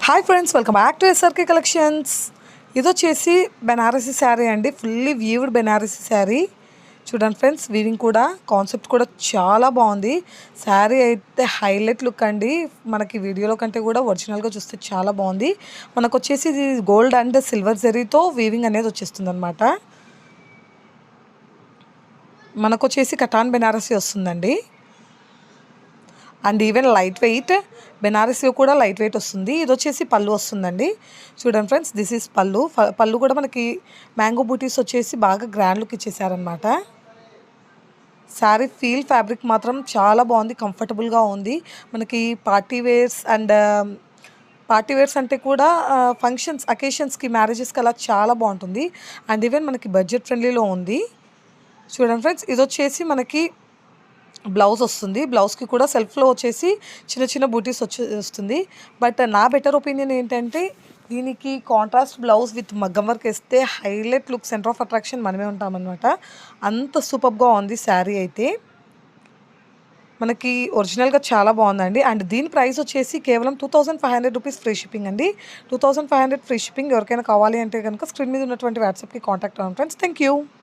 Hi friends, welcome back to SRK collections. ఇది వచ్చేసి బెనారసీ శారీ అండి, ఫుల్లీ వీవ్డ్ బెనారసీ శారీ. చూడండి ఫ్రెండ్స్, వీవింగ్ కూడా కాన్సెప్ట్ కూడా చాలా బాగుంది. శారీ అయితే హైలైట్ లుక్ అండి. మనకి వీడియోలో కంటే కూడా ఒరిజినల్గా చూస్తే చాలా బాగుంది. మనకు వచ్చేసి ఇది గోల్డ్ అండ్ సిల్వర్ జరీతో వీవింగ్ అనేది వచ్చేస్తుంది అనమాట. మనకు వచ్చేసి కటాన్ బెనారసీ వస్తుందండి. And even light weight Banarasi కూడా లైట్ వెయిట్ వస్తుంది. ఇది వచ్చేసి పళ్ళు వస్తుందండి. చూడండి ఫ్రెండ్స్, దిస్ ఈజ్ పళ్ళు. పళ్ళు కూడా మనకి మ్యాంగో బూటీస్ వచ్చేసి బాగా గ్రాండ్ లుక్ ఇచ్చేసారనమాట. శారీ ఫీల్ ఫ్యాబ్రిక్ మాత్రం చాలా బాగుంది, కంఫర్టబుల్గా ఉంది. మనకి పార్టీ వేర్స్ అంటే కూడా ఫంక్షన్స్, అకేషన్స్కి, మ్యారేజెస్కి అలా చాలా బాగుంటుంది. అండ్ ఈవెన్ మనకి బడ్జెట్ ఫ్రెండ్లీలో ఉంది. చూడండి ఫ్రెండ్స్, ఇది వచ్చేసి మనకి బ్లౌజ్ వస్తుంది. బ్లౌజ్కి కూడా సెల్ఫ్లో వచ్చేసి చిన్న చిన్న బూటీస్ వస్తుంది. బట్ నా బెటర్ ఒపీనియన్ ఏంటంటే, దీనికి కాంట్రాస్ట్ బ్లౌజ్ విత్ మగ్గం వర్క్ వేస్తే highlight look, centre of attraction మనమే ఉంటామన్నమాట. అంత సూపర్గా ఉంది శారీ అయితే. మనకి ఒరిజినల్గా చాలా బాగుందండి. అండ్ దీని ప్రైస్ వచ్చేసి కేవలం 2500 రూపీస్ ఫ్రీ షిప్పింగ్ అండి. 2500 ఫ్రీ షిప్పింగ్. ఎవరికైనా కావాలి అంటే కనుక స్క్రీన్ మీద ఉన్నటువంటి వాట్సాప్కి కాంటాక్ట్ అవ్వండి ఫ్రెండ్స్. Thank you.